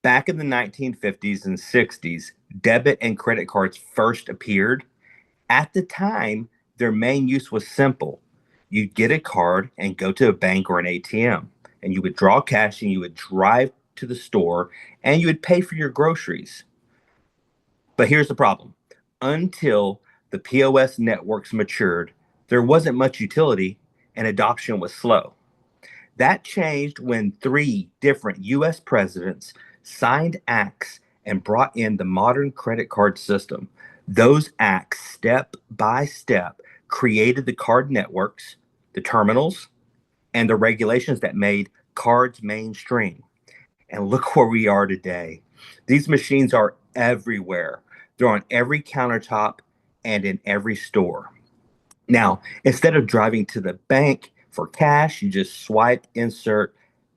Back in the 1950s and 60s, debit and credit cards first appeared. At the time, their main use was simple. You'd get a card and go to a bank or an ATM, and you would draw cash and you would drive to the store and you would pay for your groceries. But here's the problem. Until the POS networks matured, there wasn't much utility and adoption was slow. That changed when three different US presidents signed acts and brought in the modern credit card system. Those acts, step by step, created the card networks, the terminals, and the regulations that made cards mainstream. And look where we are today. These machines are everywhere. They're on every countertop and in every store. Now, instead of driving to the bank for cash, you just swipe, insert,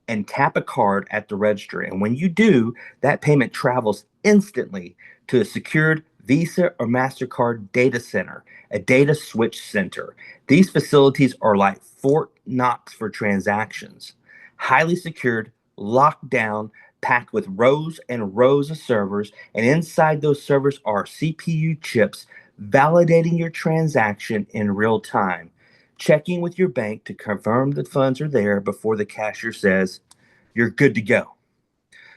and tap a card at the register. And when you do, that payment travels instantly to a secured Visa or MasterCard data center, a data switch center. These facilities are like Fort Knox for transactions, highly secured, locked down, packed with rows and rows of servers. And inside those servers are CPU chips validating your transaction in real time, checking with your bank to confirm the funds are there before the cashier says you're good to go.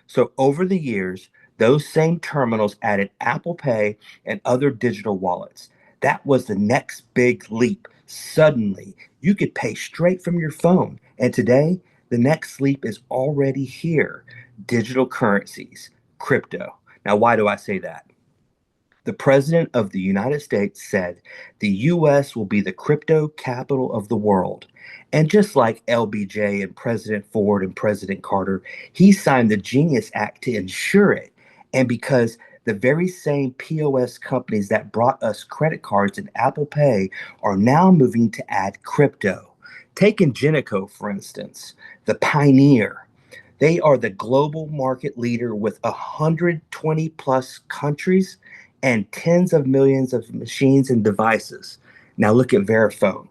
So over the years, those same terminals added Apple Pay and other digital wallets. That was the next big leap. Suddenly, you could pay straight from your phone. And today, the next leap is already here. Digital currencies, crypto. Now, why do I say that? The President of the United States said the U.S. will be the crypto capital of the world. And just like LBJ and President Ford and President Carter, he signed the Genius Act to ensure it. And because the very same POS companies that brought us credit cards and Apple Pay are now moving to add crypto. Take Ingenico, for instance, the pioneer. They are the global market leader with 120 plus countries and tens of millions of machines and devices. Now look at Verifone.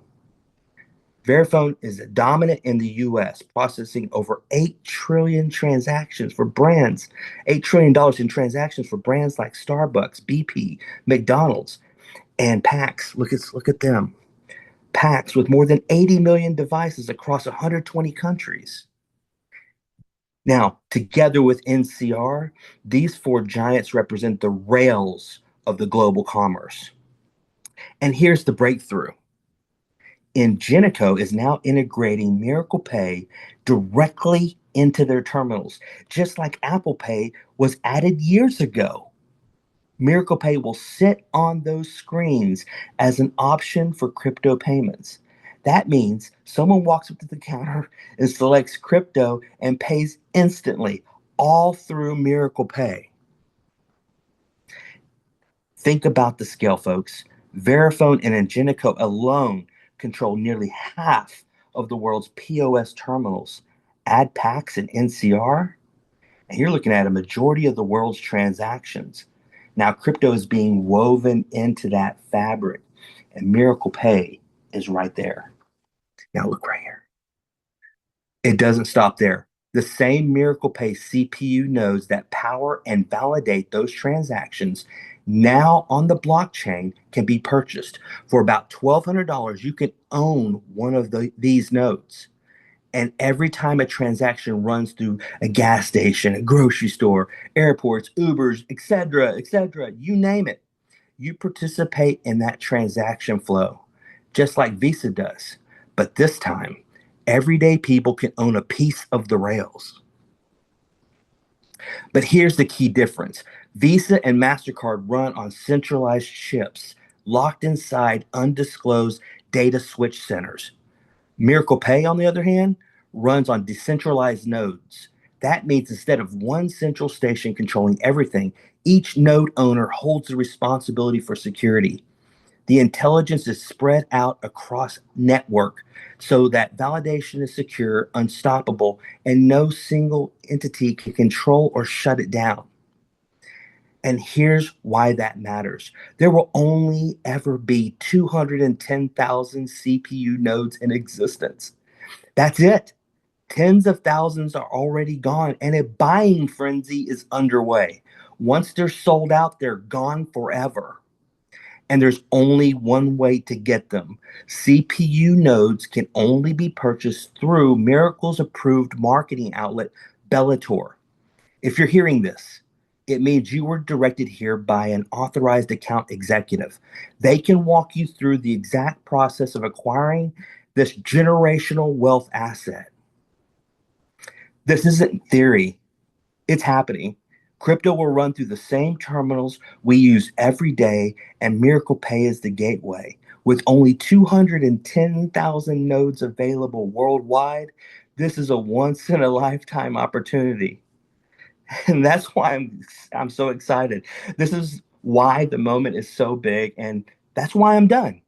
Verifone is dominant in the US, processing over 8 trillion transactions for brands, $8 trillion in transactions for brands like Starbucks, BP, McDonald's, and PAX. Look at them. PAX with more than 80 million devices across 120 countries. Now, together with NCR, these four giants represent the rails of the global commerce. And here's the breakthrough. Ingenico is now integrating Miracle Pay directly into their terminals, just like Apple Pay was added years ago. Miracle Pay will sit on those screens as an option for crypto payments. That means someone walks up to the counter and selects crypto and pays instantly, all through Miracle Pay. Think about the scale, folks. Verifone and Ingenico alone control nearly half of the world's POS terminals. Add PAX and NCR, and you're looking at a majority of the world's transactions. Now, crypto is being woven into that fabric, and Miracle Pay is right there. Now, look right here. It doesn't stop there. The same Miracle Pay CPU nodes that power and validate those transactions now on the blockchain can be purchased. For about $1,200, you can own one of these nodes. And every time a transaction runs through a gas station, a grocery store, airports, Ubers, etc., you name it, you participate in that transaction flow, just like Visa does. But this time, everyday people can own a piece of the rails. But here's the key difference. Visa and MasterCard run on centralized chips locked inside undisclosed data switch centers. Miracle Pay, on the other hand, runs on decentralized nodes. That means instead of one central station controlling everything, each node owner holds the responsibility for security. The intelligence is spread out across network so that validation is secure, unstoppable, and no single entity can control or shut it down. And here's why that matters. There will only ever be 210,000 CPU nodes in existence. That's it. Tens of thousands are already gone, and a buying frenzy is underway. Once they're sold out, they're gone forever. And there's only one way to get them. CPU nodes can only be purchased through Miracle's approved marketing outlet, Bellator. If you're hearing this, it means you were directed here by an authorized account executive. They can walk you through the exact process of acquiring this generational wealth asset. This isn't theory, it's happening. Crypto will run through the same terminals we use every day, and Miracle Pay is the gateway. With only 210,000 nodes available worldwide, this is a once in a lifetime opportunity. And that's why I'm so excited. This is why the moment is so big, and that's why I'm done.